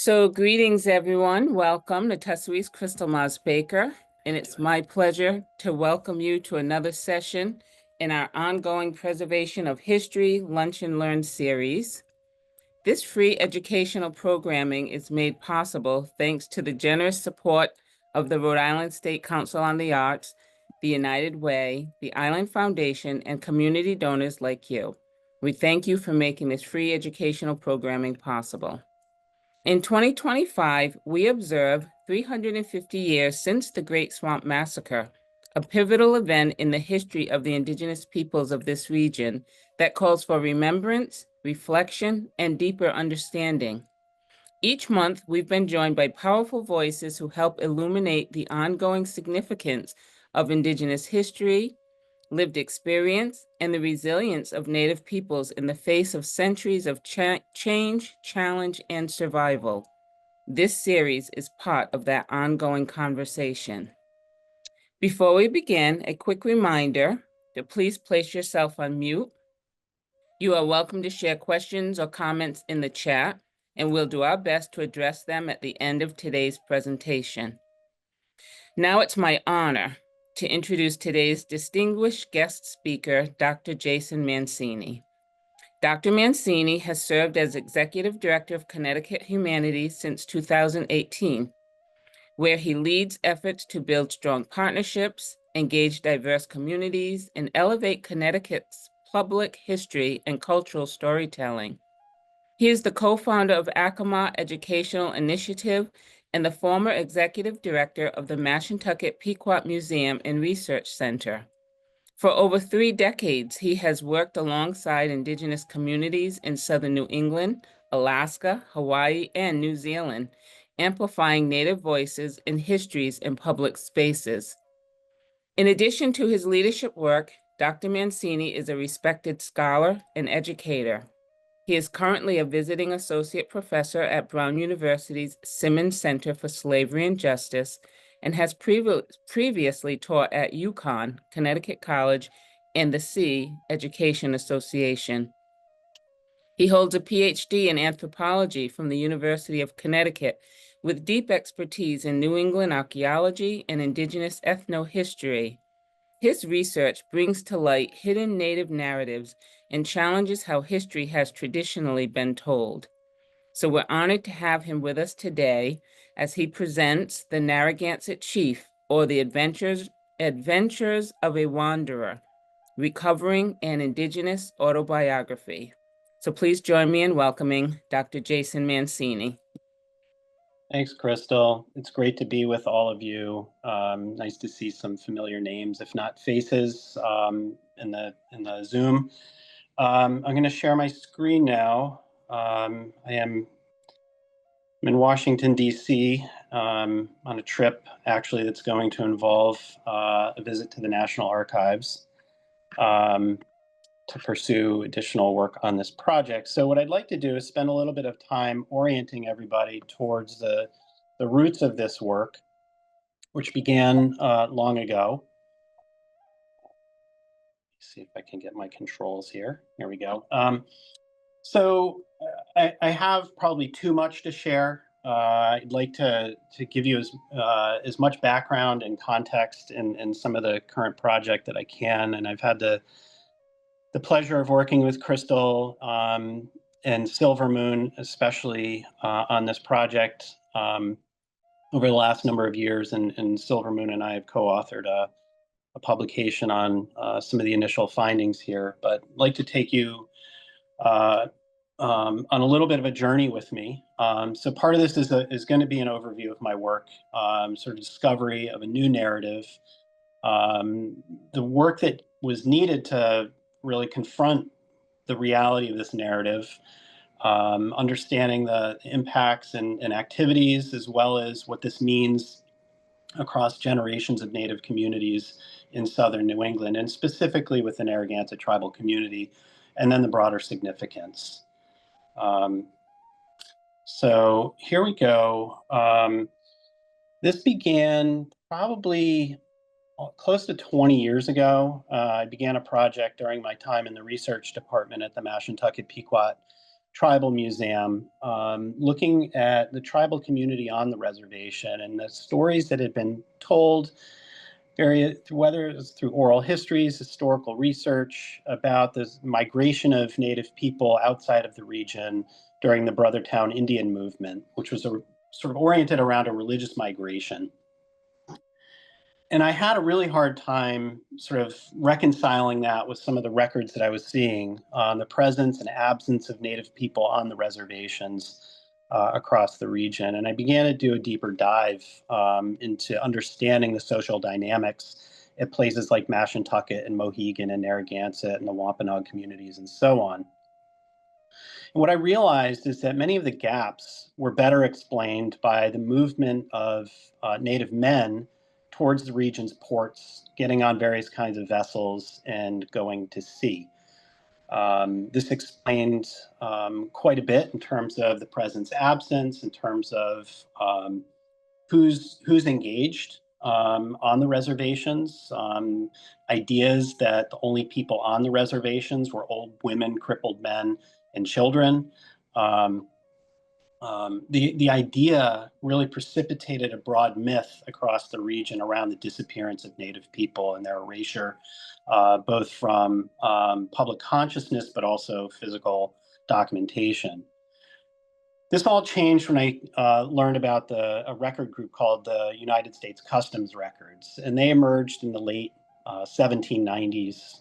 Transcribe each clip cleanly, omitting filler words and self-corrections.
So greetings, everyone. Welcome to Tussawee's Chrystal Baker, and it's my pleasure to welcome you to another session in our ongoing Preservation of History Lunch and Learn series. This free educational programming is made possible thanks to the generous support of the Rhode Island State Council on the Arts, the United Way, the Island Foundation, and community donors like you. We thank you for making this free educational programming possible. In 2025, we observe 350 years since the Great Swamp Massacre, a pivotal event in the history of the Indigenous peoples of this region that calls for remembrance, reflection, and deeper understanding. Each month, we've been joined by powerful voices who help illuminate the ongoing significance of Indigenous history, lived experience, and the resilience of Native peoples in the face of centuries of change, challenge, and survival. This series is part of that ongoing conversation. Before we begin, a quick reminder to please place yourself on mute. You are welcome to share questions or comments in the chat, and we'll do our best to address them at the end of today's presentation. Now it's my honor to introduce today's distinguished guest speaker, Dr. Jason Mancini. Dr. Mancini has served as Executive Director of Connecticut Humanities since 2018, where he leads efforts to build strong partnerships, engage diverse communities, and elevate Connecticut's public history and cultural storytelling. He is the co-founder of Acoma Educational Initiative and the former executive director of the Mashantucket Pequot Museum and Research Center. For over 3 decades, he has worked alongside Indigenous communities in Southern New England, Alaska, Hawaii, and New Zealand, amplifying Native voices and histories in public spaces. In addition to his leadership work, Dr. Mancini is a respected scholar and educator. He is currently a visiting associate professor at Brown University's Simmons Center for Slavery and Justice and has previously taught at UConn, Connecticut College, and the C Education Association. He holds a PhD in anthropology from the University of Connecticut with deep expertise in New England archaeology and Indigenous ethnohistory. His research brings to light hidden Native narratives and challenges how history has traditionally been told. So we're honored to have him with us today as he presents the Narragansett Chief, or the Adventures of a Wanderer, Recovering an Indigenous Autobiography. So please join me in welcoming Dr. Jason Mancini. Thanks, Chrystal. It's great to be with all of you. Nice to see some familiar names, if not faces, in the Zoom. I'm going to share my screen now. I'm in Washington, D.C. On a trip, actually, that's going to involve a visit to the National Archives to pursue additional work on this project. So what I'd like to do is spend a little bit of time orienting everybody towards the roots of this work, which began long ago. Let's see if I can get my controls here. Here we go. So I have probably too much to share. I'd like to give you as much background and context in some of the current project that I can, and I've had the pleasure of working with Chrystal and Silver Moon, especially on this project over the last number of years. And Silver Moon and I have co-authored a publication on some of the initial findings here. But I'd like to take you on a little bit of a journey with me. So part of this is going to be an overview of my work, sort of discovery of a new narrative, the work that was needed to really confront the reality of this narrative, understanding the impacts and activities, as well as what this means across generations of Native communities in Southern New England, and specifically with the Narragansett tribal community, and then the broader significance. So here we go. This began probably close to 20 years ago. I began a project during my time in the research department at the Mashantucket Pequot tribal museum, looking at the tribal community on the reservation and the stories that had been told, whether it was through oral histories, historical research about the migration of Native people outside of the region during the Brothertown Indian movement, which was sort of oriented around a religious migration. And I had a really hard time sort of reconciling that with some of the records that I was seeing on the presence and absence of Native people on the reservations across the region. And I began to do a deeper dive into understanding the social dynamics at places like Mashantucket and Mohegan and Narragansett and the Wampanoag communities and so on. And what I realized is that many of the gaps were better explained by the movement of Native men towards the region's ports, getting on various kinds of vessels and going to sea. This explained quite a bit in terms of the presence absence, in terms of who's engaged on the reservations. Ideas that the only people on the reservations were old women, crippled men, and children. The idea really precipitated a broad myth across the region around the disappearance of Native people and their erasure, both from public consciousness, but also physical documentation. This all changed when I learned about a record group called the United States Customs Records, and they emerged in the late 1790s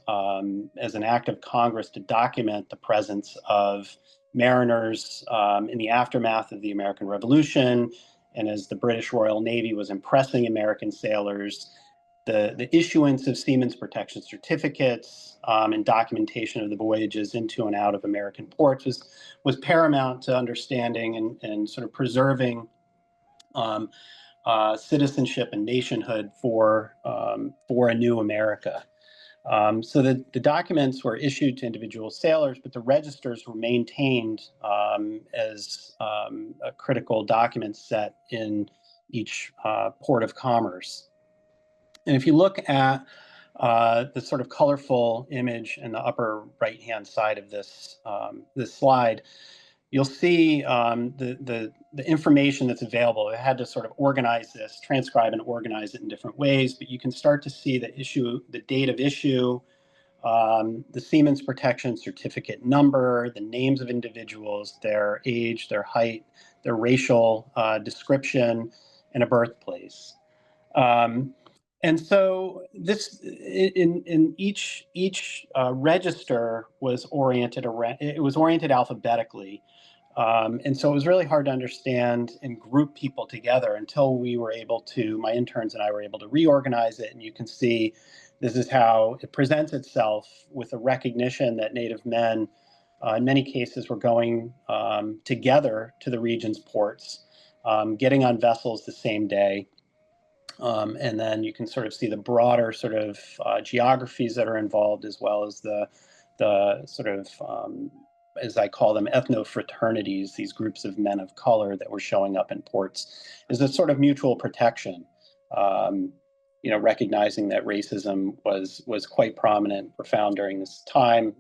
as an act of Congress to document the presence of mariners in the aftermath of the American Revolution, and as the British Royal Navy was impressing American sailors, the issuance of seamen's protection certificates and documentation of the voyages into and out of American ports was paramount to understanding and sort of preserving citizenship and nationhood for a new America. So the documents were issued to individual sailors, but the registers were maintained as a critical document set in each port of commerce. And if you look at the sort of colorful image in the upper right-hand side of this slide, you'll see the information that's available. I had to sort of organize this, transcribe and organize it in different ways, but you can start to see the date of issue, the Seamen's Protection Certificate number, the names of individuals, their age, their height, their racial description, and a birthplace. And so this in each register was oriented around, it was oriented alphabetically. And so it was really hard to understand and group people together until we were able to, my interns and I were able to reorganize it. And you can see this is how it presents itself, with a recognition that Native men, in many cases, were going together to the region's ports, getting on vessels the same day. And then you can sort of see the broader sort of geographies that are involved, as well as the sort of, as I call them, ethno-fraternities, these groups of men of color that were showing up in ports, is a sort of mutual protection, recognizing that racism was quite prominent, profound during this time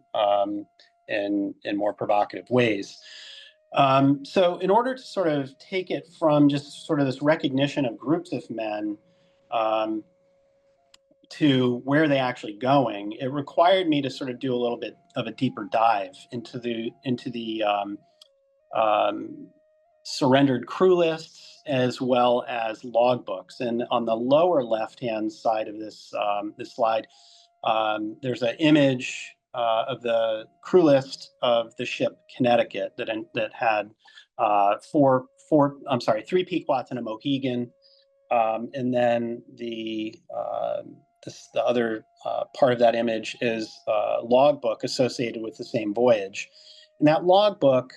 in more provocative ways. So in order to sort of take it from just sort of this recognition of groups of men to where they actually going, it required me to sort of do a little bit of a deeper dive into the surrendered crew lists, as well as logbooks. And on the lower left-hand side of this slide, there's an image of the crew list of the ship Connecticut that had three Pequots and a Mohegan, and then the other part of that image is a logbook associated with the same voyage. And that logbook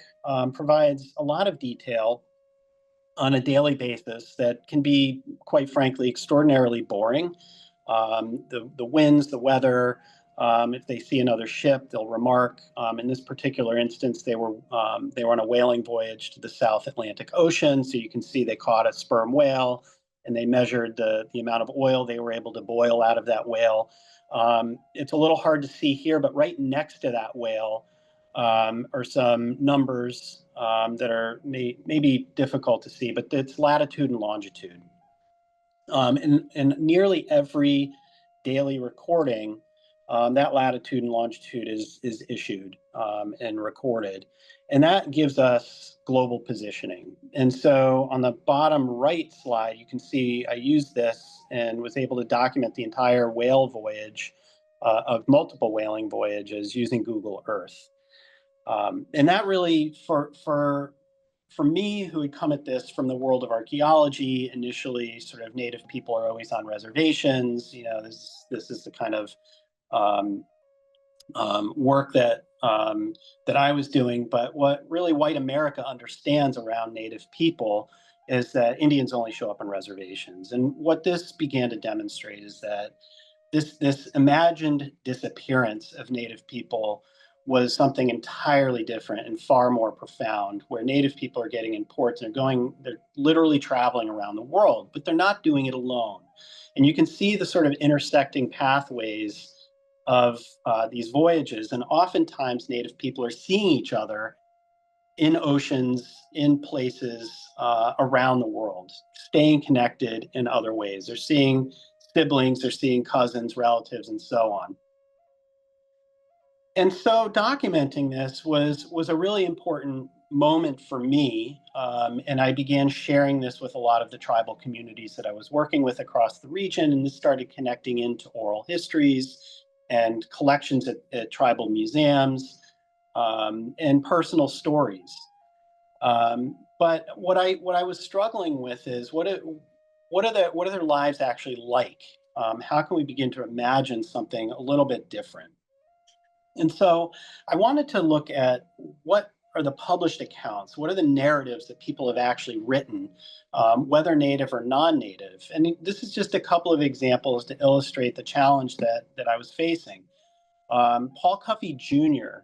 provides a lot of detail on a daily basis that can be, quite frankly, extraordinarily boring. The winds, the weather, if they see another ship, they'll remark. In this particular instance, they were on a whaling voyage to the South Atlantic Ocean, so you can see they caught a sperm whale, and they measured the amount of oil they were able to boil out of that whale. It's a little hard to see here, but right next to that whale or some numbers that are maybe difficult to see, but it's latitude and longitude. In nearly every daily recording, that latitude and longitude is issued and recorded, and that gives us global positioning. And so on the bottom right slide, you can see I used this and was able to document the entire whale voyage of multiple whaling voyages using Google Earth. And that really, for me, who had come at this from the world of archaeology, initially, sort of Native people are always on reservations. You know, this is the kind of um, work that I was doing. But what really white America understands around Native people is that Indians only show up on reservations. And what this began to demonstrate is that this imagined disappearance of Native people was something entirely different and far more profound, where Native people are getting in ports and they're literally traveling around the world, but they're not doing it alone. And you can see the sort of intersecting pathways of these voyages. And oftentimes Native people are seeing each other in oceans, in places around the world, staying connected in other ways. They're seeing siblings, they're seeing cousins, relatives, and so on. And so documenting this was a really important moment for me, and I began sharing this with a lot of the tribal communities that I was working with across the region, and this started connecting into oral histories and collections at tribal museums, and personal stories. But what I was struggling with is what are their lives actually like? How can we begin to imagine something a little bit different? And so I wanted to look at what are the published accounts, what are the narratives that people have actually written, whether native or non-native. And this is just a couple of examples to illustrate the challenge that I was facing. Paul Cuffey Jr.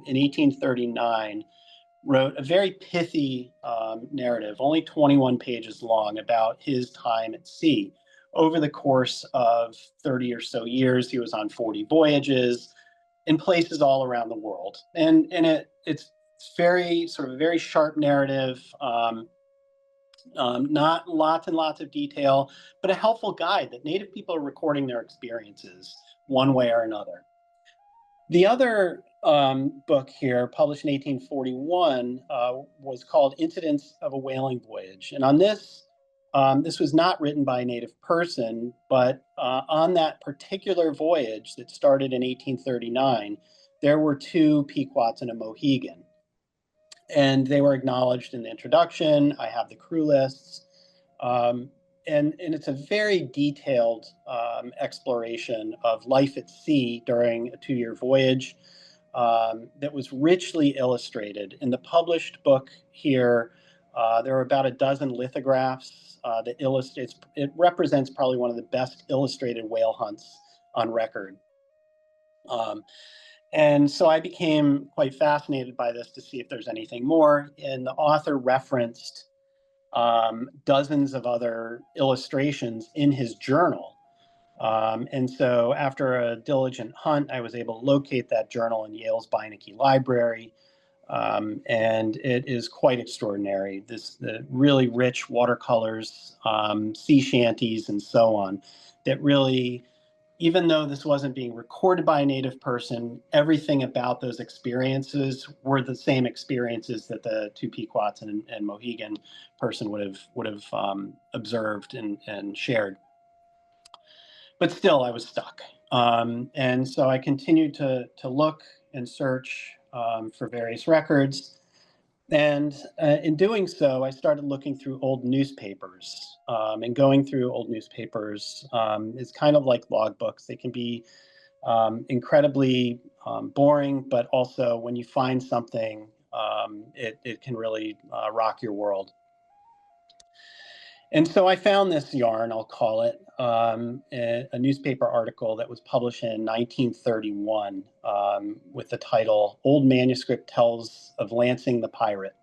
In 1839 wrote a very pithy narrative, only 21 pages long, about his time at sea. Over the course of 30 or so years, he was on 40 voyages in places all around the world. And it's very sort of a very sharp narrative, not lots and lots of detail, but a helpful guide that Native people are recording their experiences one way or another. The other book here, published in 1841, was called Incidents of a Whaling Voyage. And on this, this was not written by a Native person, but on that particular voyage that started in 1839, there were two Pequots and a Mohegan. And they were acknowledged in the introduction. I have the crew lists. And it's a very detailed exploration of life at sea during a 2-year voyage that was richly illustrated. In the published book here, there are about a dozen lithographs that illustrates. It represents probably one of the best illustrated whale hunts on record. And so I became quite fascinated by this to see if there's anything more. And the author referenced dozens of other illustrations in his journal. And so after a diligent hunt, I was able to locate that journal in Yale's Beinecke Library. And it is quite extraordinary. The really rich watercolors, sea shanties, and so on, that really, even though this wasn't being recorded by a Native person, everything about those experiences were the same experiences that the two Pequots and Mohegan person would have observed and shared. But still, I was stuck. And so I continued to look and search for various records. And in doing so, I started looking through old newspapers. And going through old newspapers is kind of like logbooks. They can be incredibly boring, but also when you find something, it can really rock your world. And so I found this yarn, I'll call it, a newspaper article that was published in 1931 with the title, Old Manuscript Tells of Lancing the Pirate,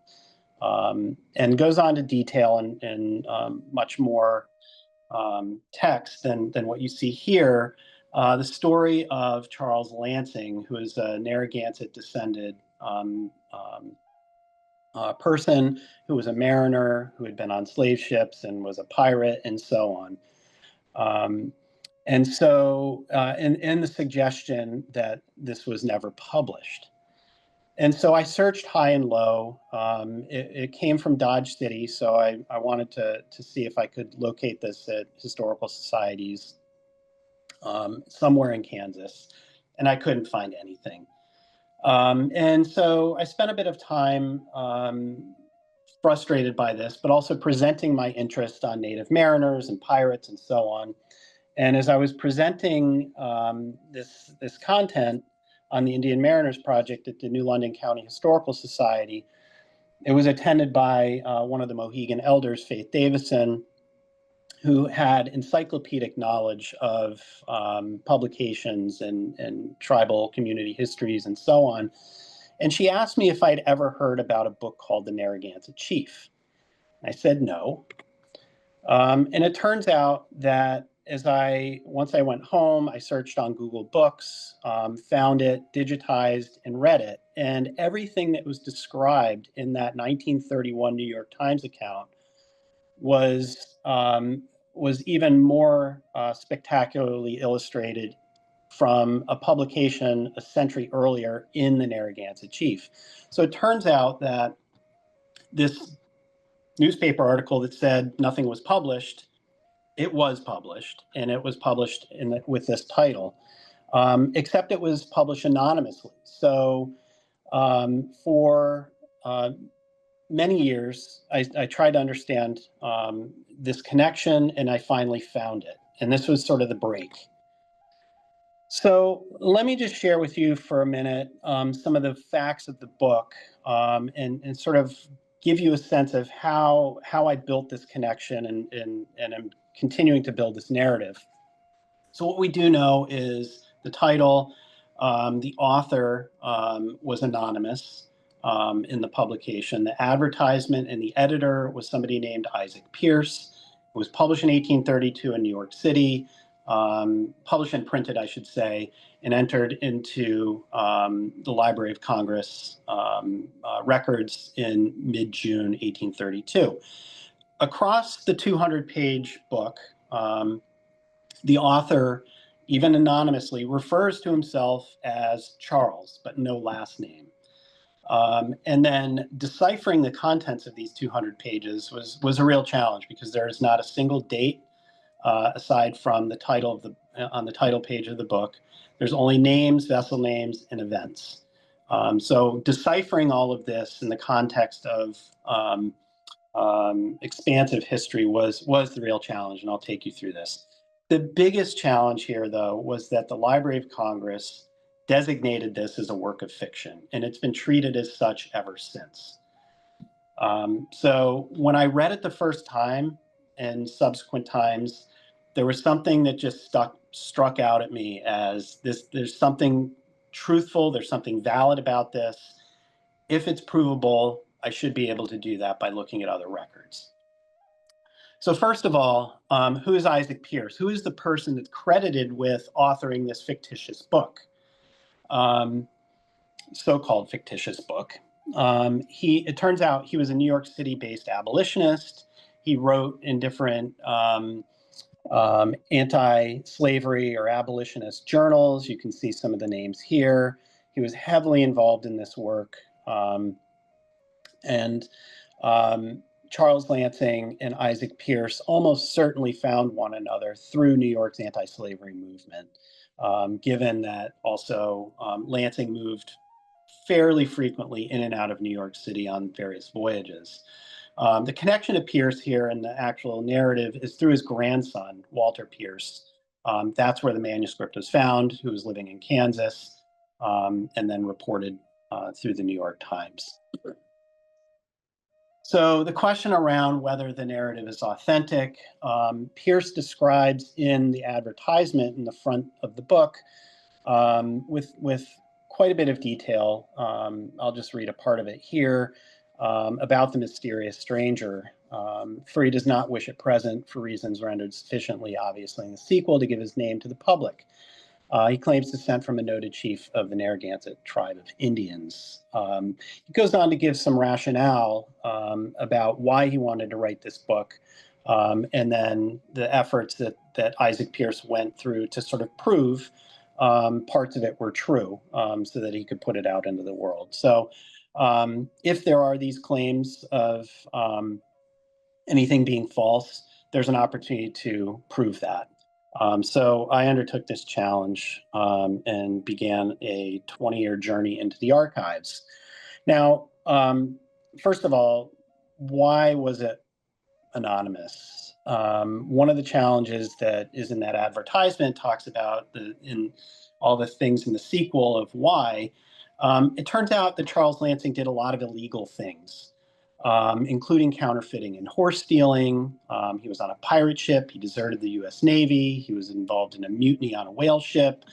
and goes on to detail in much more text than what you see here, the story of Charles Lansing, who is a Narragansett descended person who was a mariner, who had been on slave ships and was a pirate, and so on. And so, in the suggestion that this was never published. And so I searched high and low. It came from Dodge City, so I wanted to see if I could locate this at historical societies somewhere in Kansas, and I couldn't find anything. And so I spent a bit of time frustrated by this, but also presenting my interest on native mariners and pirates and so on. And as I was presenting this content on the Indian Mariners Project at the New London County Historical Society, it was attended by one of the Mohegan elders, Faith Davison, who had encyclopedic knowledge of publications and tribal community histories and so on. And she asked me if I'd ever heard about a book called the Narragansett Chief. I said no. And it turns out that once I went home, I searched on Google Books, found it, digitized, and read it. And everything that was described in that 1931 New York Times account was even more spectacularly illustrated from a publication a century earlier in the Narragansett Chief. So it turns out that this newspaper article that said nothing was published, it was published, and it was published with this title, except it was published anonymously. So for many years, I tried to understand this connection, and I finally found it. And this was sort of the break. So let me just share with you for a minute some of the facts of the book and sort of give you a sense of how I built this connection and I'm continuing to build this narrative. So what we do know is the title, the author was anonymous in the publication. The advertisement and the editor was somebody named Isaac Pierce. It was published in 1832 in New York City, published and printed, I should say, and entered into the Library of Congress records in mid-June 1832. Across the 200-page book, the author, even anonymously, refers to himself as Charles, but no last name. And then deciphering the contents of these 200 pages was a real challenge because there is not a single date aside from the title on the title page of the book. There's only names, vessel names, and events. So deciphering all of this in the context of expansive history was the real challenge, and I'll take you through this. The biggest challenge here, though, was that the Library of Congress designated this as a work of fiction, and it's been treated as such ever since. So when I read it the first time and subsequent times, there was something that just struck out at me as there's something truthful, there's something valid about this. If it's provable, I should be able to do that by looking at other records. So first of all, who is Isaac Pierce? Who is the person that's credited with authoring this fictitious book? So-called fictitious book. It turns out he was a New York City-based abolitionist. He wrote in different anti-slavery or abolitionist journals. You can see some of the names here. He was heavily involved in this work. Charles Lansing and Isaac Pierce almost certainly found one another through New York's anti-slavery movement, given that also Lansing moved fairly frequently in and out of New York City on various voyages. The connection to Pierce here in the actual narrative is through his grandson, Walter Pierce. That's where the manuscript was found, who was living in Kansas, and then reported through the New York Times. So the question around whether the narrative is authentic, Pierce describes in the advertisement in the front of the book with quite a bit of detail. I'll just read a part of it here about the mysterious stranger. For he does not wish at present, for reasons rendered sufficiently obviously in the sequel, to give his name to the public. He claims descent from a noted chief of the Narragansett tribe of Indians. He goes on to give some rationale about why he wanted to write this book, and then the efforts that Isaac Pierce went through to sort of prove parts of it were true, so that he could put it out into the world. So if there are these claims of anything being false, there's an opportunity to prove that. So I undertook this challenge and began a 20-year journey into the archives. Now, first of all, why was it anonymous? One of the challenges that is in that advertisement talks about in all the things in the sequel of why. It turns out that Charles Lansing did a lot of illegal things, including counterfeiting and horse stealing. He was on a pirate ship. He deserted the U.S. Navy. He was involved in a mutiny on a whale ship.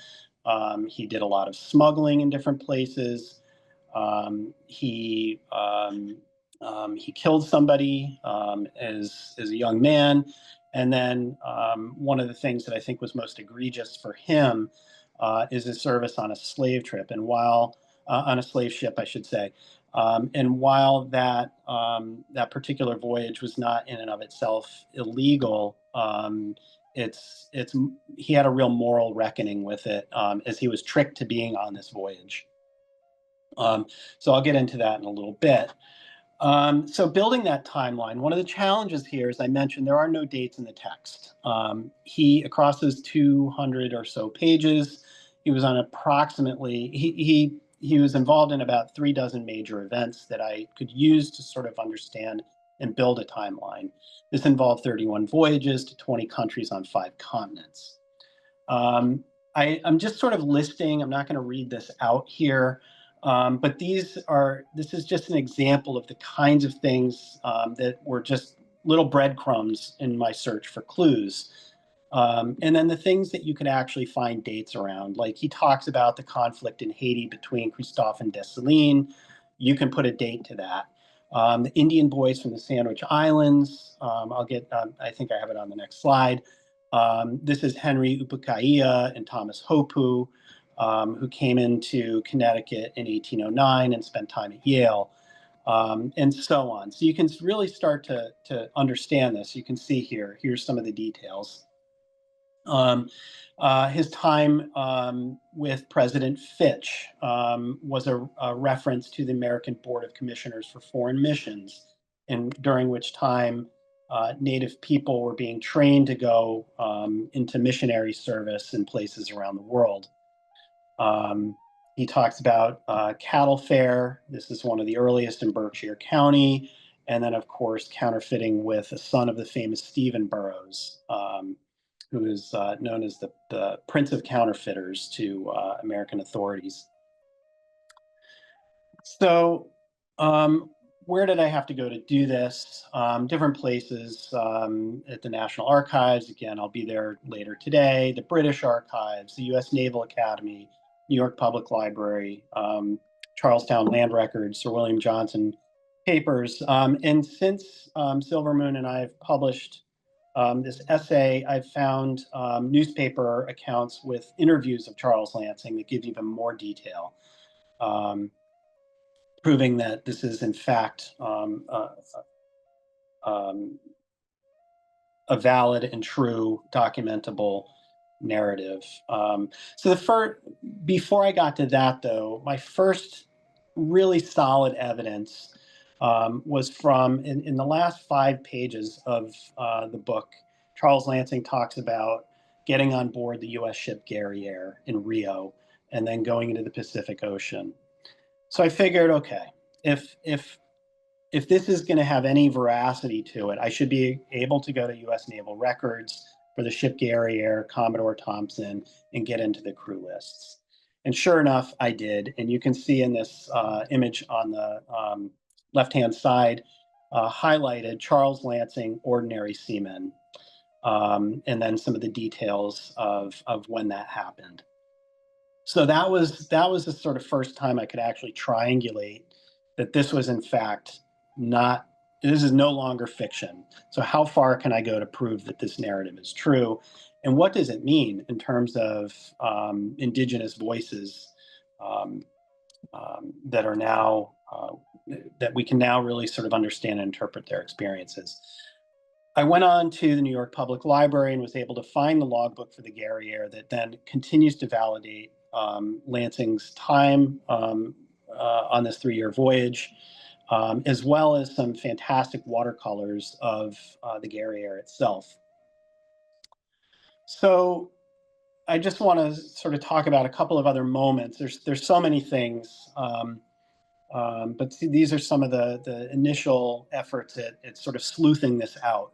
He did a lot of smuggling in different places. He killed somebody as a young man. And then one of the things that I think was most egregious for him is his service on a slave trip. And while on a slave ship, I should say. And while that particular voyage was not in and of itself illegal, he had a real moral reckoning with it as he was tricked to being on this voyage. So I'll get into that in a little bit. So building that timeline, one of the challenges here, as I mentioned, there are no dates in the text. Across those 200 or so pages, he was on approximately, he was involved in about 36 major events that I could use to sort of understand and build a timeline. This involved 31 voyages to 20 countries on 5 continents. I'm just sort of listing, I'm not going to read this out here, but this is just an example of the kinds of things that were just little breadcrumbs in my search for clues. And then the things that you could actually find dates around, like he talks about the conflict in Haiti between Christophe and Dessalines. You can put a date to that. The Indian boys from the Sandwich Islands. I think I have it on the next slide. This is Henry Upukaia and Thomas Hopu, who came into Connecticut in 1809 and spent time at Yale, and so on. So you can really start to understand this. You can see here's some of the details. His time with President Fitch was a reference to the American Board of Commissioners for Foreign Missions, and during which time Native people were being trained to go into missionary service in places around the world. He talks about cattle fair. This is one of the earliest in Berkshire County. And then, of course, counterfeiting with a son of the famous Stephen Burrows, who is known as the Prince of Counterfeiters to American authorities. So where did I have to go to do this? Different places at the National Archives. Again, I'll be there later today. The British Archives, the U.S. Naval Academy, New York Public Library, Charlestown Land Records, Sir William Johnson papers. And since Silver Moon and I have published this essay, I've found newspaper accounts with interviews of Charles Lansing that give even more detail, proving that this is in fact a valid and true documentable narrative. So before I got to that, though, my first really solid evidence was from in the last 5 pages of the book. Charles Lansing talks about getting on board the U.S. ship Guerriere in Rio and then going into the Pacific Ocean. So I figured, okay, if this is going to have any veracity to it, I should be able to go to U.S. Naval Records for the ship Guerriere, Commodore Thompson, and get into the crew lists. And sure enough, I did. And you can see in this image on the left-hand side, highlighted Charles Lansing, ordinary seaman, and then some of the details of when that happened. So that was the sort of first time I could actually triangulate that this was in fact this is no longer fiction. So how far can I go to prove that this narrative is true? And what does it mean in terms of Indigenous voices that are now, that we can now really sort of understand and interpret their experiences? I went on to the New York Public Library and was able to find the logbook for the Guerriere that then continues to validate Lansing's time on this 3-year voyage, as well as some fantastic watercolors of the Guerriere itself. So I just want to sort of talk about a couple of other moments. There's so many things, but see, these are some of the initial efforts at sort of sleuthing this out.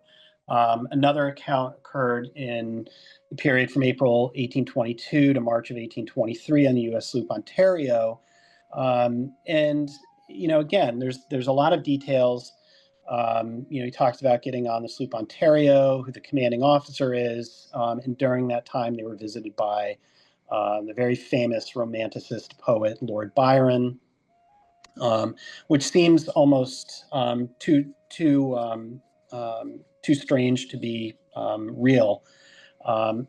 Another account occurred in the period from April 1822 to March of 1823 on the U.S. sloop Ontario. And, again, there's a lot of details. He talks about getting on the sloop Ontario, who the commanding officer is. And during that time, they were visited by the very famous Romanticist poet, Lord Byron, which seems almost too strange to be real.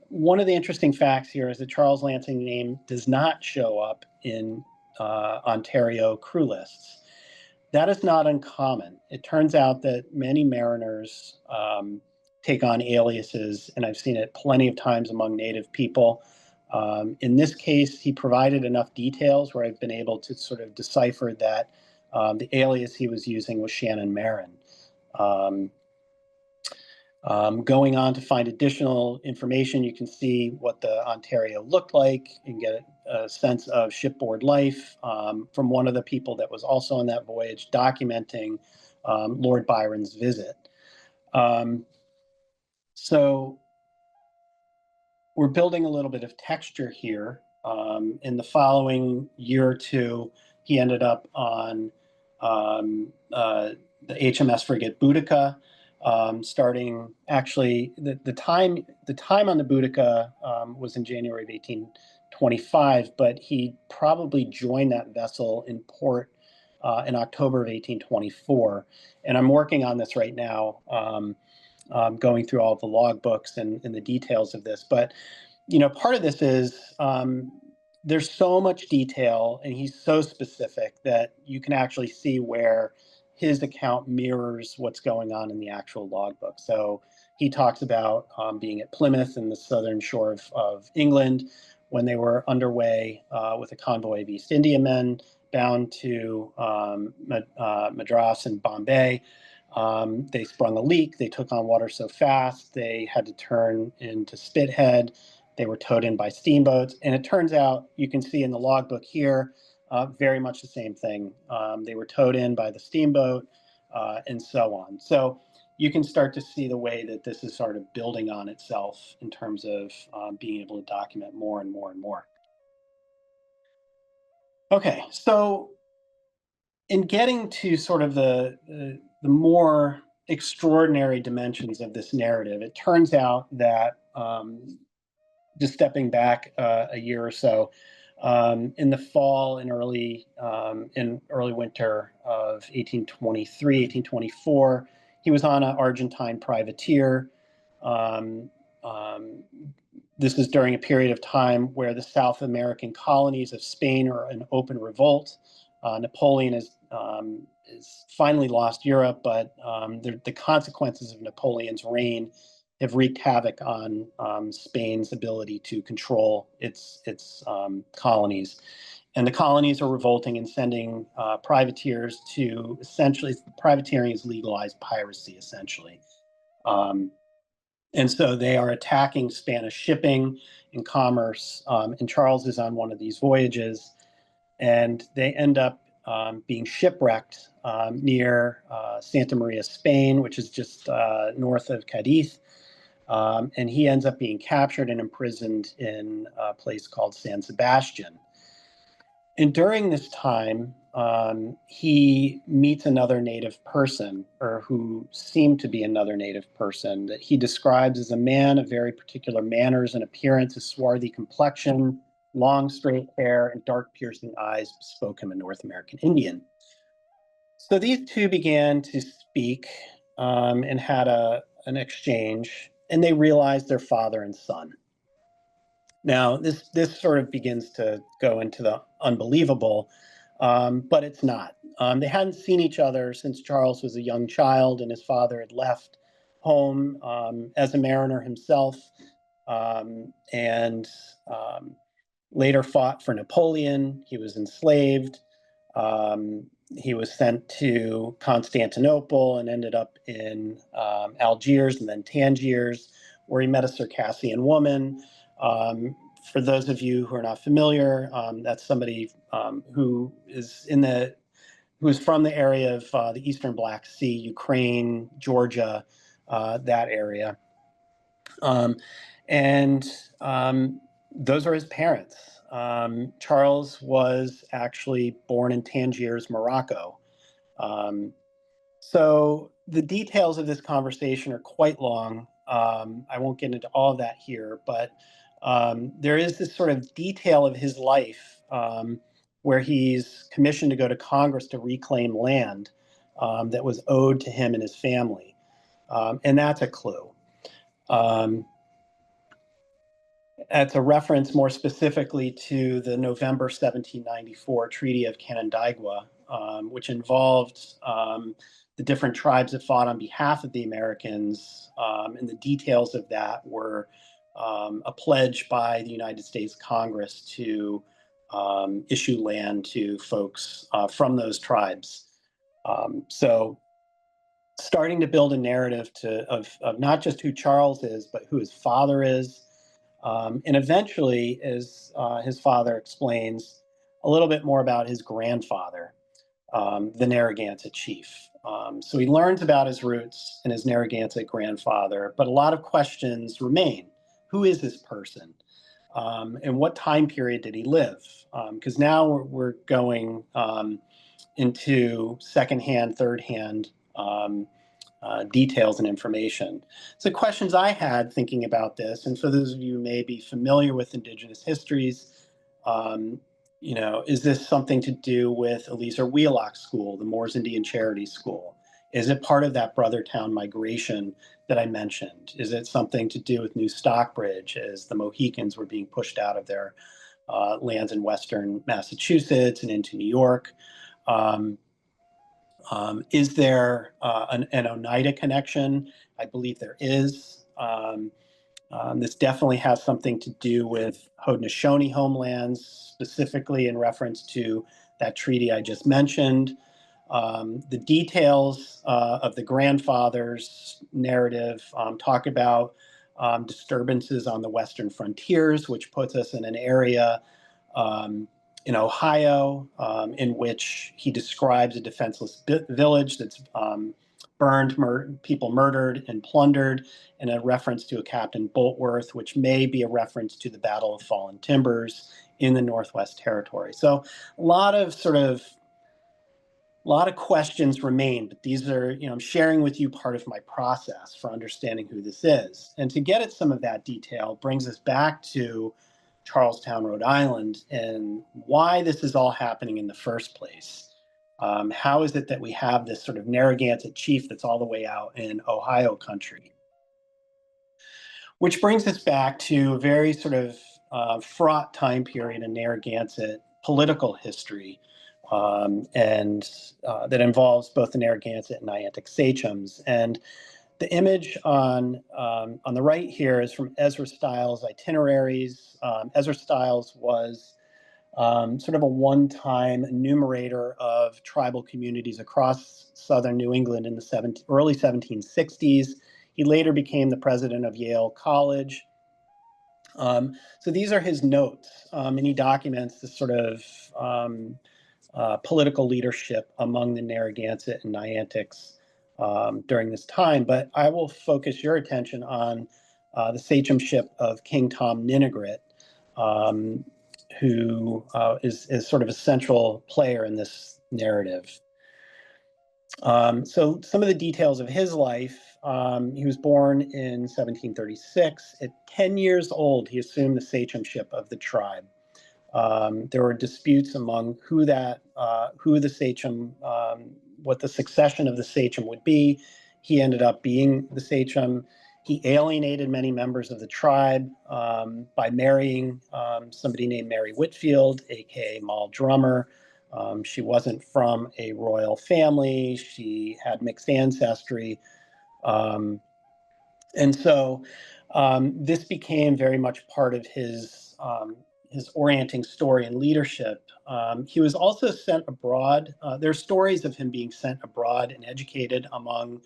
One of the interesting facts here is that Charles Lansing's name does not show up in Ontario crew lists. That is not uncommon. It turns out that many mariners take on aliases, and I've seen it plenty of times among Native people. In this case, he provided enough details where I've been able to sort of decipher that the alias he was using was Shannon Marin. Going on to find additional information, you can see what the Ontario looked like and get a sense of shipboard life from one of the people that was also on that voyage documenting Lord Byron's visit. So we're building a little bit of texture here. In the following year or two, he ended up on the HMS frigate Boudica. Starting actually the time on the Boudica was in January of 1825, but he probably joined that vessel in port in October of 1824. And I'm working on this right now, going through all of the logbooks and the details of this. But part of this is there's so much detail, and he's so specific that you can actually see where his account mirrors what's going on in the actual logbook. So he talks about being at Plymouth in the southern shore of England when they were underway with a convoy of East Indiamen bound to Madras and Bombay. They sprung a leak. They took on water so fast they had to turn into Spithead. They were towed in by steamboats. And it turns out, you can see in the logbook here, very much the same thing. They were towed in by the steamboat and so on. So you can start to see the way that this is sort of building on itself in terms of being able to document more and more and more. Okay, so in getting to sort of the more extraordinary dimensions of this narrative, it turns out that just stepping back a year or so, in the fall and early winter of 1823, 1824, he was on an Argentine privateer. This is during a period of time where the South American colonies of Spain are in open revolt. Napoleon has finally lost Europe, but the consequences of Napoleon's reign have wreaked havoc on Spain's ability to control its colonies. And the colonies are revolting and sending privateers to essentially, privateering is legalized piracy, essentially. And so they are attacking Spanish shipping and commerce. And Charles is on one of these voyages, and they end up being shipwrecked near Santa Maria, Spain, which is just north of Cadiz. And he ends up being captured and imprisoned in a place called San Sebastian. And during this time, he meets another Native person, or who seemed to be another Native person, that he describes as a man of very particular manners and appearance, a swarthy complexion, long straight hair, and dark piercing eyes, spoke him a North American Indian. So these two began to speak and had an exchange. and they realized their father and son. Now, this sort of begins to go into the unbelievable, but it's not. They hadn't seen each other since Charles was a young child, and his father had left home as a mariner himself, and later fought for Napoleon. He was enslaved. He was sent to Constantinople and ended up in Algiers and then Tangiers, where he met a Circassian woman. For those of you who are not familiar, that's somebody who is from the area of the Eastern Black Sea, Ukraine, Georgia, that area. And those are his parents. Charles was actually born in Tangiers, Morocco. So the details of this conversation are quite long. I won't get into all of that here, but there is this sort of detail of his life where he's commissioned to go to Congress to reclaim land that was owed to him and his family. And that's a clue. That's a reference more specifically to the November 1794 Treaty of Canandaigua, which involved the different tribes that fought on behalf of the Americans, and the details of that were a pledge by the United States Congress to issue land to folks from those tribes. So starting to build a narrative of not just who Charles is, but who his father is. And eventually, as his father explains, a little bit more about his grandfather, the Narragansett Chief. So he learns about his roots and his Narragansett grandfather, but a lot of questions remain. Who is this person? And what time period did he live? Because now we're going into secondhand, thirdhand details and information. So questions I had thinking about this, and for those of you who may be familiar with Indigenous histories, is this something to do with Eliezer Wheelock's school, the Moors Indian Charity School? Is it part of that Brothertown migration that I mentioned? Is it something to do with New Stockbridge as the Mohicans were being pushed out of their lands in Western Massachusetts and into New York? Is there an Oneida connection? I believe there is. This definitely has something to do with Haudenosaunee homelands, specifically in reference to that treaty I just mentioned. The details of the grandfather's narrative talk about disturbances on the western frontiers, which puts us in an area in Ohio, in which he describes a defenseless village that's burned, people murdered and plundered, and a reference to a Captain Boltworth, which may be a reference to the Battle of Fallen Timbers in the Northwest Territory. So a lot of questions remain, but these are, I'm sharing with you part of my process for understanding who this is. And to get at some of that detail brings us back to Charlestown, Rhode Island, and why this is all happening in the first place. How is it that we have this sort of Narragansett chief that's all the way out in Ohio country? Which brings us back to a very sort of fraught time period in Narragansett political history, and that involves both the Narragansett and Niantic sachems. And the image on the right here is from Ezra Stiles' itineraries. Ezra Stiles was sort of a one-time enumerator of tribal communities across southern New England in the early 1760s. He later became the president of Yale College. So these are his notes, and he documents this sort of political leadership among the Narragansett and Niantics during this time. But I will focus your attention on the sachemship of King Tom Ninigret, who is sort of a central player in this narrative. So some of the details of his life: he was born in 1736. At 10 years old, he assumed the sachemship of the tribe. There were disputes among who the sachem, what the succession of the sachem would be. He ended up being the sachem, He alienated many members of the tribe by marrying somebody named Mary Whitfield, aka Moll Drummer. She wasn't from a royal family. She had mixed ancestry. And so this became very much part of his orienting story and leadership. He was also sent abroad. There's stories of him being sent abroad and educated among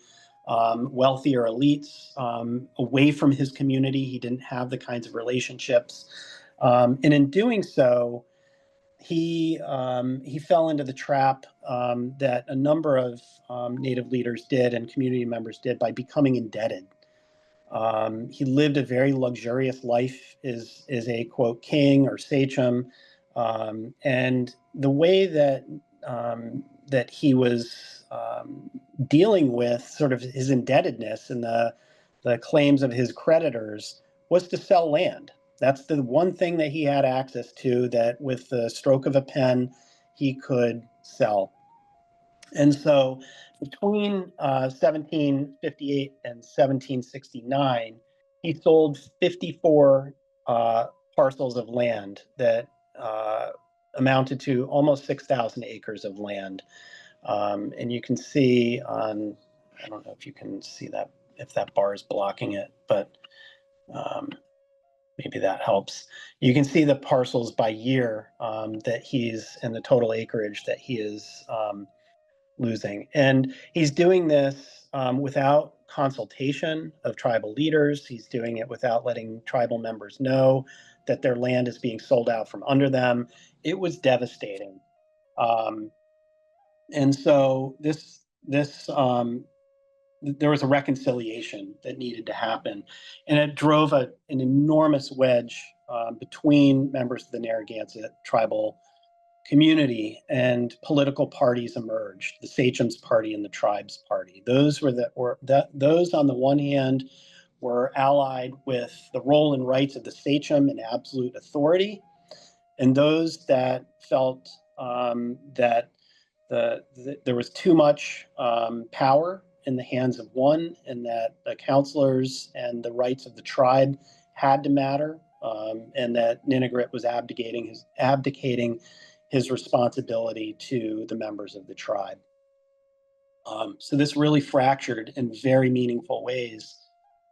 wealthier elites away from his community. He didn't have the kinds of relationships. And in doing so, he fell into the trap that a number of Native leaders did and community members did by becoming indebted. He lived a very luxurious life, is a quote king or sachem, and the way that that he was dealing with sort of his indebtedness and the claims of his creditors was to sell land. That's the one thing that he had access to that, with the stroke of a pen, he could sell. And so between 1758 and 1769, he sold 54 parcels of land that amounted to almost 6,000 acres of land. And you can see on, I don't know if you can see that, if that bar is blocking it, but maybe that helps. You can see the parcels by year that he's, and the total acreage that he is losing. And he's doing this without consultation of tribal leaders. He's doing it without letting tribal members know that their land is being sold out from under them. It was devastating. And so there was a reconciliation that needed to happen. And it drove an enormous wedge between members of the Narragansett tribal community, and political parties emerged: the Sachems Party and the Tribes Party. Those those on the one hand were allied with the role and rights of the sachem and absolute authority, and those that felt that there was too much power in the hands of one, and that the counselors and the rights of the tribe had to matter, and that Ninigret was abdicating his responsibility to the members of the tribe. So this really fractured in very meaningful ways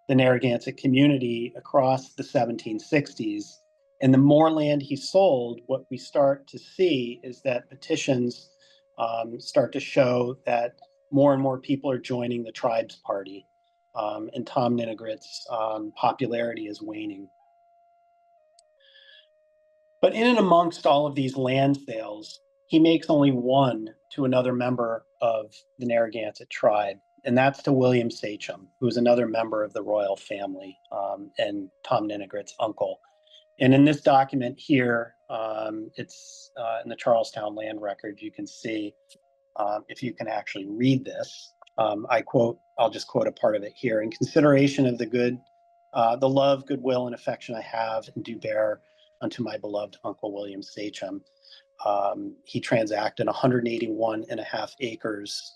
the Narragansett community across the 1760s. And the more land he sold, what we start to see is that petitions start to show that more and more people are joining the Tribes Party, and Tom Ninigret's popularity is waning. But in and amongst all of these land sales, he makes only one to another member of the Narragansett tribe, and that's to William Sachem, who's another member of the royal family, and Tom Ninigret's uncle. And in this document here, it's in the Charlestown land record, you can see, if you can actually read this, I'll just quote a part of it here. In consideration of the love, goodwill, and affection I have and do bear unto my beloved Uncle William Sachem, he transacted 181 and a half acres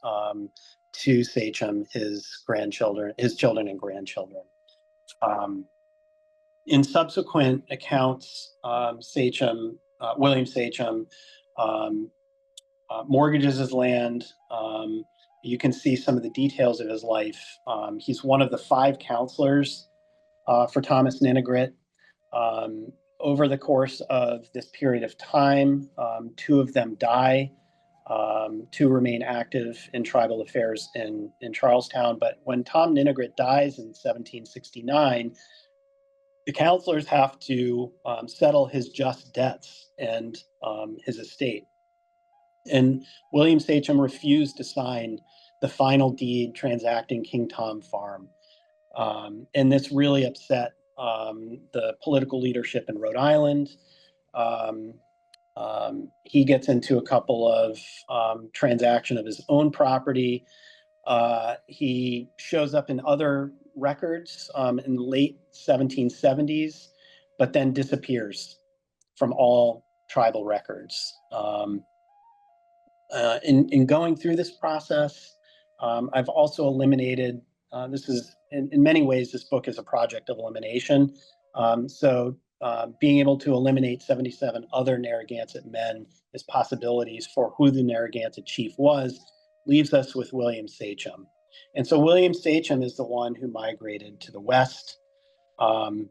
to Sachem, his children and grandchildren. In subsequent accounts, William Sachem mortgages his land. You can see some of the details of his life. He's one of the 5 counselors for Thomas Ninigret. Over the course of this period of time, 2 of them die. 2 remain active in tribal affairs in Charlestown. But when Tom Ninigret dies in 1769, the counselors have to settle his just debts and his estate. And William Sachem refused to sign the final deed transacting King Tom Farm. And this really upset the political leadership in Rhode Island. He gets into a couple of transaction of his own property. He shows up in other records in the late 1770s, but then disappears from all tribal records. In going through this process, I've also eliminated, this is in many ways, this book is a project of elimination. Being able to eliminate 77 other Narragansett men as possibilities for who the Narragansett chief was leaves us with William Sachem. And so William Sachem is the one who migrated to the west and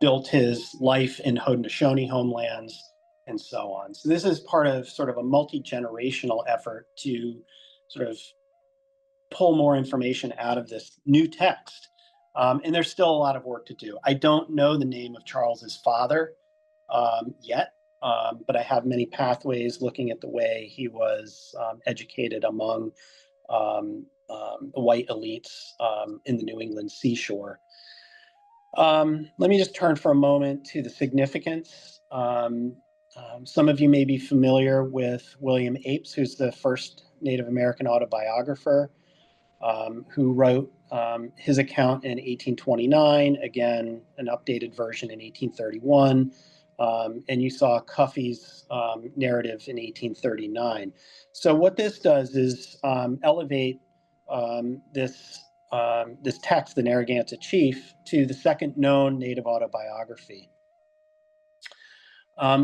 built his life in Haudenosaunee homelands and so on. So this is part of sort of a multi-generational effort to sort of pull more information out of this new text. And there's still a lot of work to do. I don't know the name of Charles's father yet, but I have many pathways looking at the way he was educated among the white elites in the New England seashore. Let me just turn for a moment to the significance. Some of you may be familiar with William Apes, who's the first Native American autobiographer, who wrote his account in 1829, again, an updated version in 1831, and you saw Cuffey's narrative in 1839. So what this does is elevate this text, the Narragansett Chief, to the second known Native autobiography.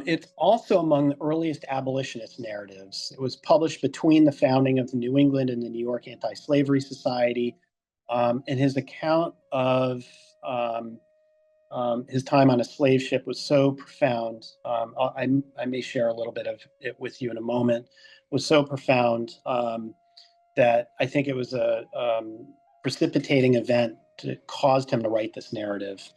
It's also among the earliest abolitionist narratives. It was published between the founding of the New England and the New York Anti-Slavery Society, and his account of his time on a slave ship was so profound. I may share a little bit of it with you in a moment. Was so profound that I think it was a precipitating event that caused him to write this narrative.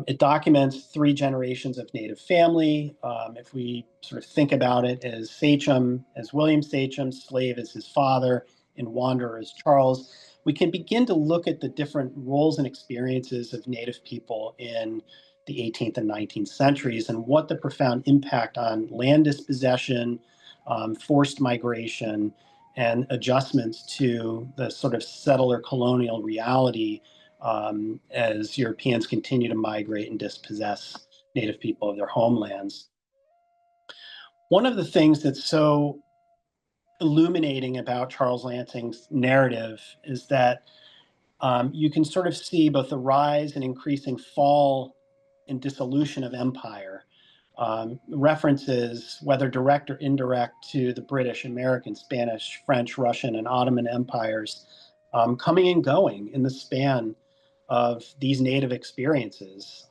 It documents 3 generations of Native family. If we sort of think about it as Sachem, as William Sachem, slave as his father, and wanderer as Charles, we can begin to look at the different roles and experiences of Native people in the 18th and 19th centuries and what the profound impact on land dispossession, forced migration, and adjustments to the sort of settler colonial reality as Europeans continue to migrate and dispossess Native people of their homelands. One of the things that's so illuminating about Charles Lansing's narrative is that you can sort of see both the rise and increasing fall and dissolution of empire. References, whether direct or indirect, to the British, American, Spanish, French, Russian, and Ottoman empires coming and going in the span of these Native experiences.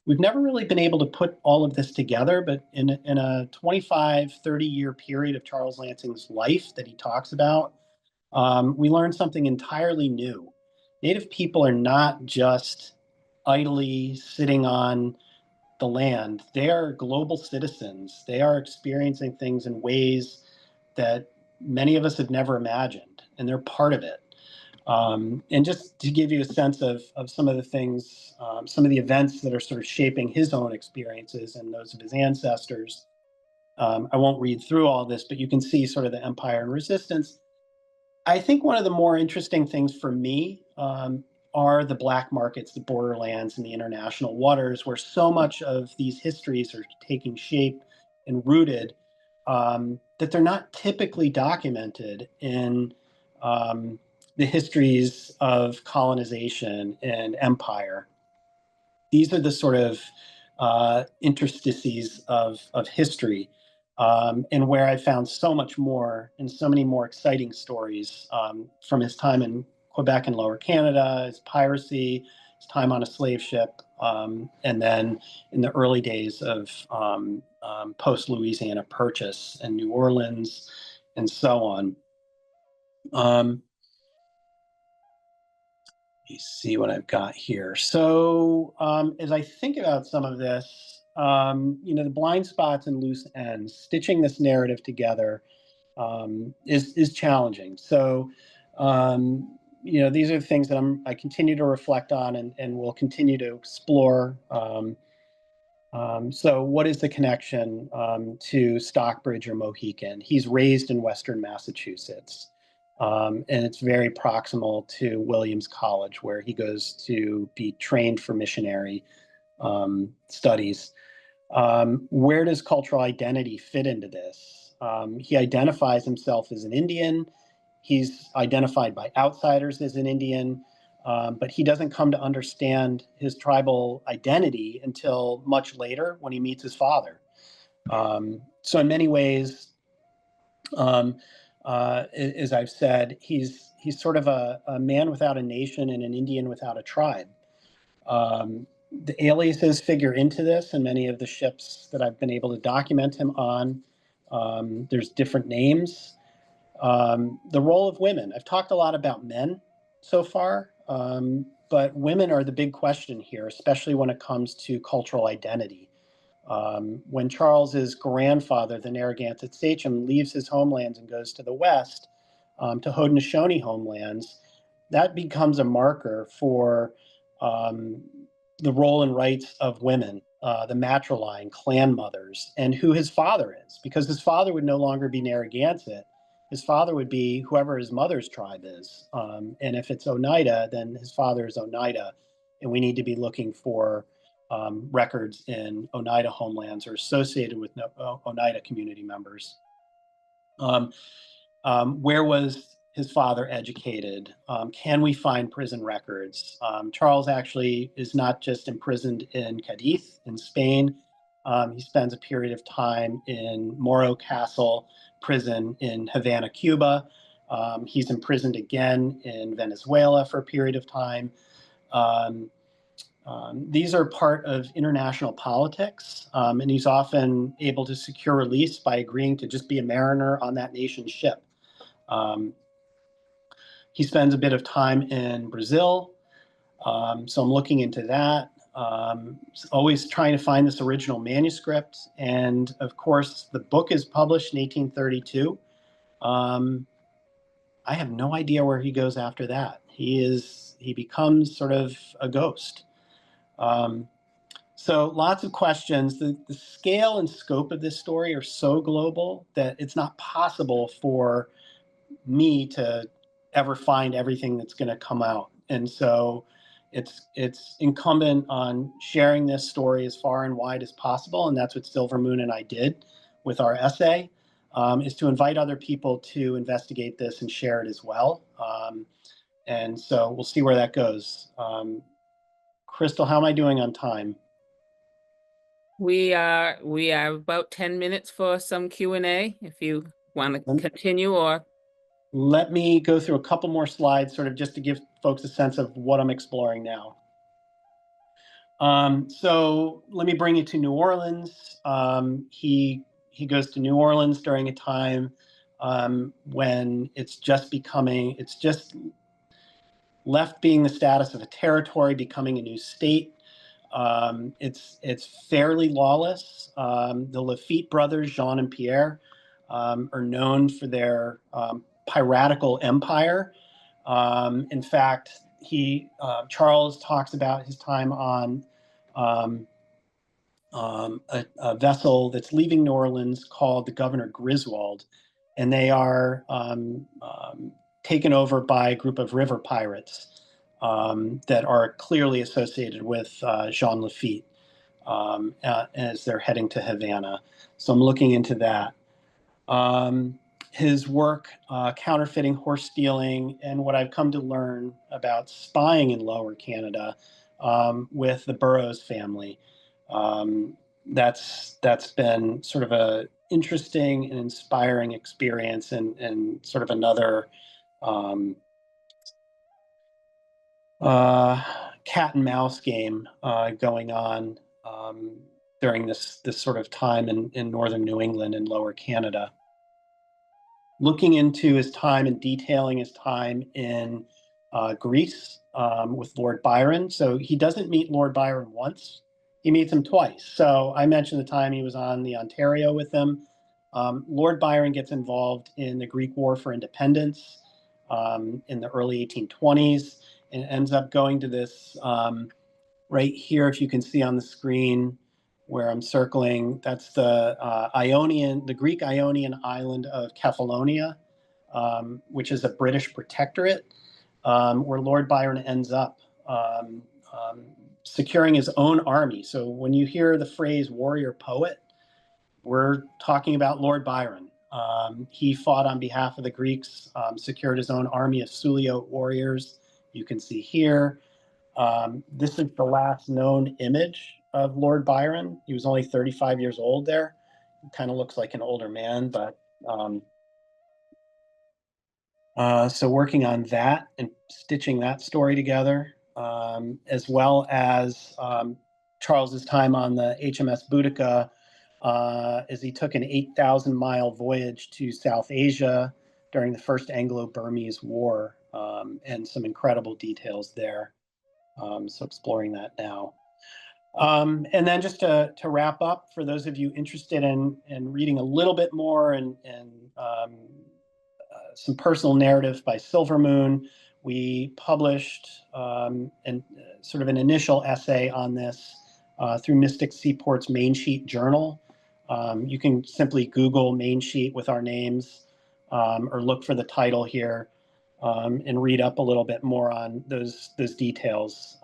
We've never really been able to put all of this together, but in a 25, 30-year period of Charles Lansing's life that he talks about, we learned something entirely new. Native people are not just idly sitting on the land. They are global citizens. They are experiencing things in ways that many of us have never imagined, and they're part of it. And just to give you a sense of some of the things, some of the events that are sort of shaping his own experiences and those of his ancestors, I won't read through all this, but you can see sort of the empire and resistance. I think one of the more interesting things for me are the black markets, the borderlands, and the international waters, where so much of these histories are taking shape and rooted, that they're not typically documented in the histories of colonization and empire. These are the sort of interstices of history, and where I found so much more and so many more exciting stories from his time in Quebec and Lower Canada, his piracy, his time on a slave ship, and then in the early days of post-Louisiana Purchase in New Orleans, and so on. Let me see what I've got here. So as I think about some of this, the blind spots and loose ends, stitching this narrative together is challenging. So, these are things that I continue to reflect on and will continue to explore. So what is the connection to Stockbridge or Mohican? He's raised in Western Massachusetts. And it's very proximal to Williams College, where he goes to be trained for missionary studies. Where does cultural identity fit into this? He identifies himself as an Indian. He's identified by outsiders as an Indian, but he doesn't come to understand his tribal identity until much later when he meets his father. So in many ways, as I've said, he's sort of a man without a nation and an Indian without a tribe. The aliases figure into this in many of the ships that I've been able to document him on. There's different names. The role of women. I've talked a lot about men so far, but women are the big question here, especially when it comes to cultural identity. When Charles's grandfather, the Narragansett sachem, leaves his homelands and goes to the west, to Haudenosaunee homelands, that becomes a marker for the role and rights of women, the matriline, clan mothers, and who his father is, because his father would no longer be Narragansett. His father would be whoever his mother's tribe is. And if it's Oneida, then his father is Oneida. And we need to be looking for records in Oneida homelands or associated with Oneida community members. Where was his father educated? Can we find prison records? Charles actually is not just imprisoned in Cadiz in Spain. He spends a period of time in Morro Castle prison in Havana, Cuba. He's imprisoned again in Venezuela for a period of time. These are part of international politics, and he's often able to secure release by agreeing to just be a mariner on that nation's ship. He spends a bit of time in Brazil, so I'm looking into that. Always trying to find this original manuscript, and of course, the book is published in 1832. I have no idea where he goes after that. He becomes sort of a ghost. So lots of questions. The scale and scope of this story are so global that it's not possible for me to ever find everything that's going to come out. And so it's incumbent on sharing this story as far and wide as possible. And that's what Silver Moon and I did with our essay, is to invite other people to investigate this and share it as well. And so we'll see where that goes. Chrystal, how am I doing on time? We are about 10 minutes for some Q&A if you want to continue, or let me go through a couple more slides, sort of just to give folks a sense of what I'm exploring now. So let me bring you to New Orleans. He goes to New Orleans during a time when it's just left being the status of a territory, becoming a new state. It's fairly lawless. The Lafitte brothers, Jean and Pierre, are known for their piratical empire. In fact, Charles talks about his time on a vessel that's leaving New Orleans called the Governor Griswold, and they are taken over by a group of river pirates that are clearly associated with Jean Lafitte as they're heading to Havana. So I'm looking into that. His work, counterfeiting, horse stealing, and what I've come to learn about spying in Lower Canada with the Burroughs family. That's been sort of a interesting and inspiring experience, and sort of another cat and mouse game going on during this sort of time in northern New England and Lower Canada. Looking into his time and detailing his time in Greece with Lord Byron. So he doesn't meet Lord Byron once, he meets him twice. So I mentioned the time he was on the Ontario with him. Lord Byron gets involved in the Greek War for Independence in the early 1820s, and ends up going to this right here, if you can see on the screen, where I'm circling, that's the Greek Ionian island of Kefalonia, which is a British protectorate, where Lord Byron ends up securing his own army. So when you hear the phrase warrior poet, we're talking about Lord Byron. He fought on behalf of the Greeks, secured his own army of Sulio warriors. You can see here. This is the last known image of Lord Byron. He was only 35 years old there. He kind of looks like an older man, but so working on that and stitching that story together, as well as Charles's time on the HMS Boudica, as he took an 8,000-mile voyage to South Asia during the First Anglo-Burmese War, and some incredible details there. So exploring that now. And then just to wrap up, for those of you interested in reading a little bit more and some personal narrative by Silvermoon, we published sort of an initial essay on this through Mystic Seaport's Main Sheet Journal. You can simply Google Main Sheet with our names, or look for the title here, and read up a little bit more on those details.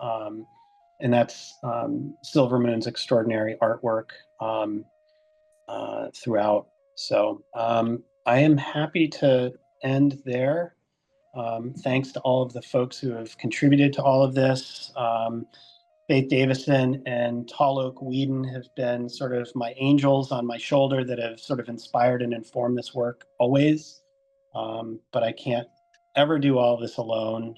And that's Silvermoon's extraordinary artwork throughout. So I am happy to end there. Thanks to all of the folks who have contributed to all of this. Faith Davison and Tall Oak Whedon have been sort of my angels on my shoulder that have sort of inspired and informed this work always. But I can't ever do all of this alone.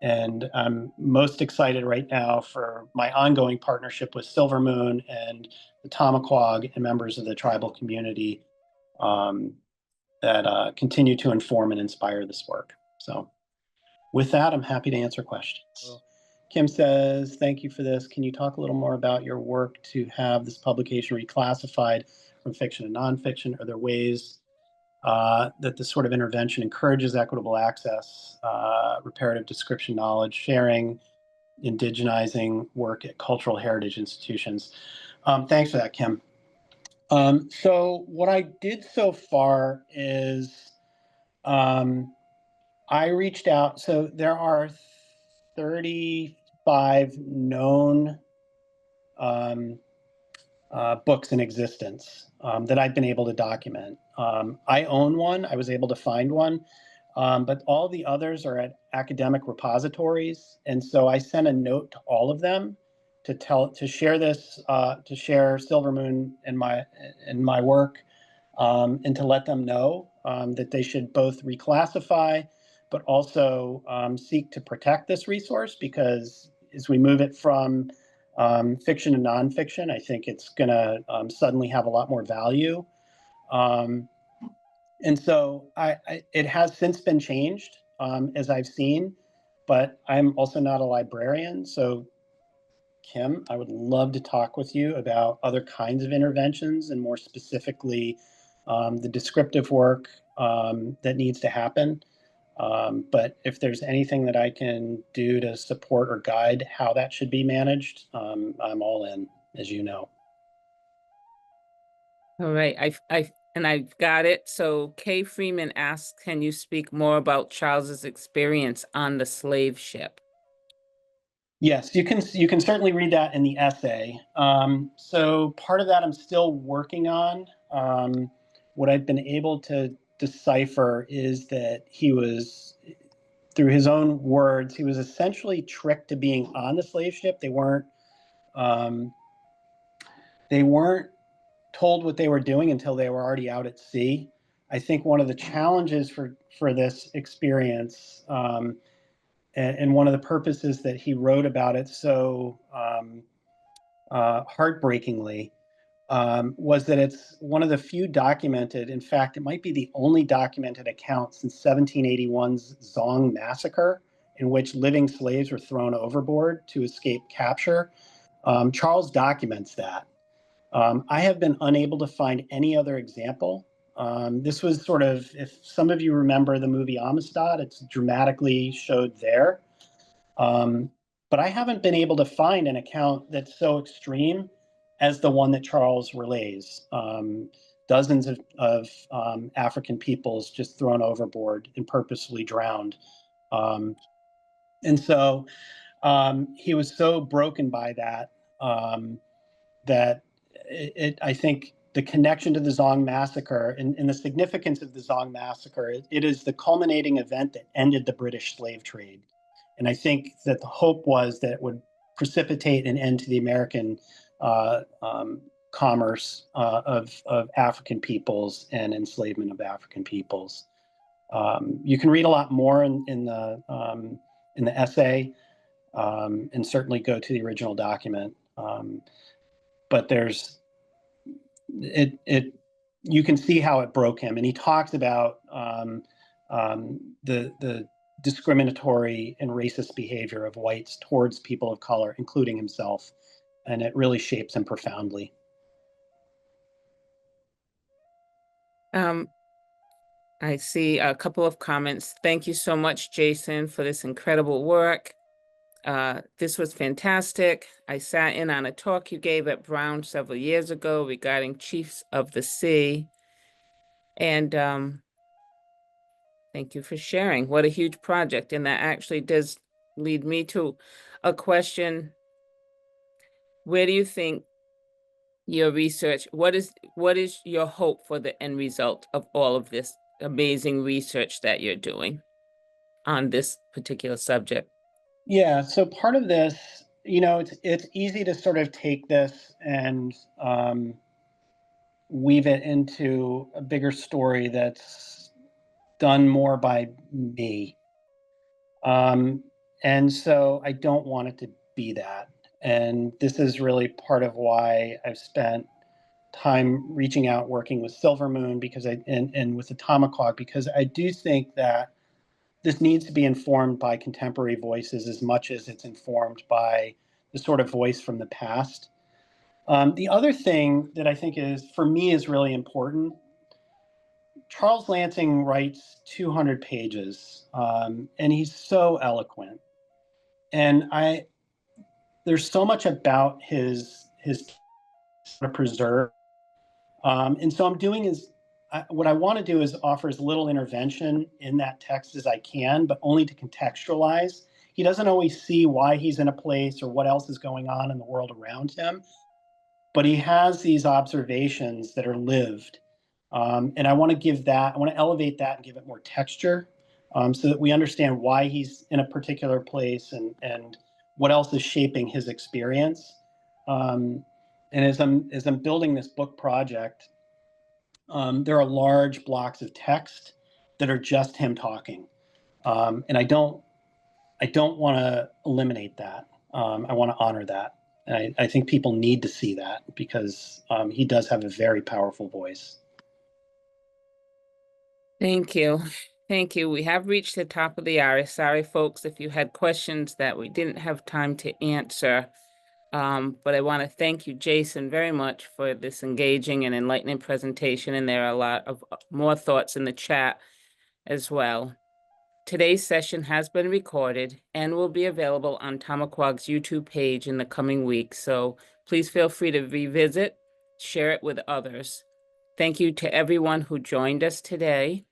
And I'm most excited right now for my ongoing partnership with Silvermoon and the Tamaquag and members of the tribal community that continue to inform and inspire this work. So with that, I'm happy to answer questions. Kim says, thank you for this. Can you talk a little more about your work to have this publication reclassified from fiction to nonfiction? Are there ways that this sort of intervention encourages equitable access, reparative description knowledge, sharing, indigenizing work at cultural heritage institutions? Thanks for that, Kim. So what I did so far is I reached out. So there are 35 known books in existence that I've been able to document. I own one. I was able to find one, but all the others are at academic repositories. And so I sent a note to all of them to share this, to share Silvermoon and my work, and to let them know that they should both reclassify, but also seek to protect this resource, because as we move it from fiction and nonfiction, I think it's going to suddenly have a lot more value. And so it has since been changed, as I've seen, but I'm also not a librarian. So Kim, I would love to talk with you about other kinds of interventions, and more specifically, the descriptive work that needs to happen. But if there's anything that I can do to support or guide how that should be managed, I'm all in, as you know. All right, I've got it. So Kay Freeman asks, can you speak more about Charles's experience on the slave ship? Yes, you can certainly read that in the essay. So part of that I'm still working on. What I've been able to decipher is that he was, through his own words, he was essentially tricked to being on the slave ship. They weren't told what they were doing until they were already out at sea. I think one of the challenges for this experience, and one of the purposes that he wrote about it so heartbreakingly, was that it's one of the few documented, in fact, it might be the only documented account since 1781's Zong massacre, in which living slaves were thrown overboard to escape capture. Charles documents that. I have been unable to find any other example. This was sort of, if some of you remember the movie Amistad, it's dramatically showed there. But I haven't been able to find an account that's so extreme as the one that Charles relays. Dozens of African peoples just thrown overboard and purposely drowned. And so he was so broken by that, that I think the connection to the Zong massacre and the significance of the Zong massacre. It is the culminating event that ended the British slave trade. And I think that the hope was that it would precipitate an end to the American commerce of African peoples and enslavement of African peoples. You can read a lot more in the essay, and certainly go to the original document. But there's you can see how it broke him, and he talks about the discriminatory and racist behavior of whites towards people of color, including himself, and it really shapes him profoundly. I see a couple of comments. Thank you so much, Jason, for this incredible work. This was fantastic. I sat in on a talk you gave at Brown several years ago regarding Chiefs of the Sea. And thank you for sharing. What a huge project. And that actually does lead me to a question. Where do you think your research, what is your hope for the end result of all of this amazing research that you're doing on this particular subject? Yeah, so part of this, it's easy to sort of take this and weave it into a bigger story that's done more by me. And so I don't want it to be that. And this is really part of why I've spent time reaching out, working with Silver Moon and with the Tomahawk, because I do think that this needs to be informed by contemporary voices as much as it's informed by the sort of voice from the past. The other thing that I think for me, is really important. Charles Lansing writes 200 pages, and he's so eloquent. And there's so much about his preserve. And so what I want to do is offer as little intervention in that text as I can, but only to contextualize. He doesn't always see why he's in a place or what else is going on in the world around him, but he has these observations that are lived. And I want to elevate that and give it more texture, so that we understand why he's in a particular place and what else is shaping his experience. And as I'm building this book project, there are large blocks of text that are just him talking, and I don't want to eliminate that. I want to honor that, and I think people need to see that because he does have a very powerful voice. Thank you. Thank you. We have reached the top of the hour. Sorry, folks, if you had questions that we didn't have time to answer. But I want to thank you, Jason, very much for this engaging and enlightening presentation. And there are a lot of more thoughts in the chat as well. Today's session has been recorded and will be available on Tomahawk's YouTube page in the coming weeks. So please feel free to revisit, share it with others. Thank you to everyone who joined us today.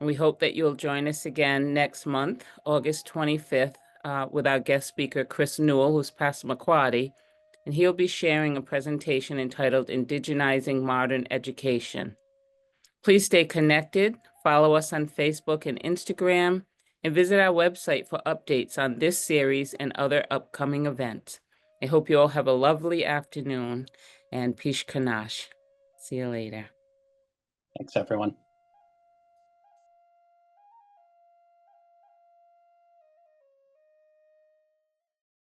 We hope that you'll join us again next month, August 25th, with our guest speaker, Chris Newell, who's Passamaquoddy, and he'll be sharing a presentation entitled Indigenizing Modern Education. Please stay connected, follow us on Facebook and Instagram, and visit our website for updates on this series and other upcoming events. I hope you all have a lovely afternoon, and Pish Kanash. See you later. Thanks, everyone.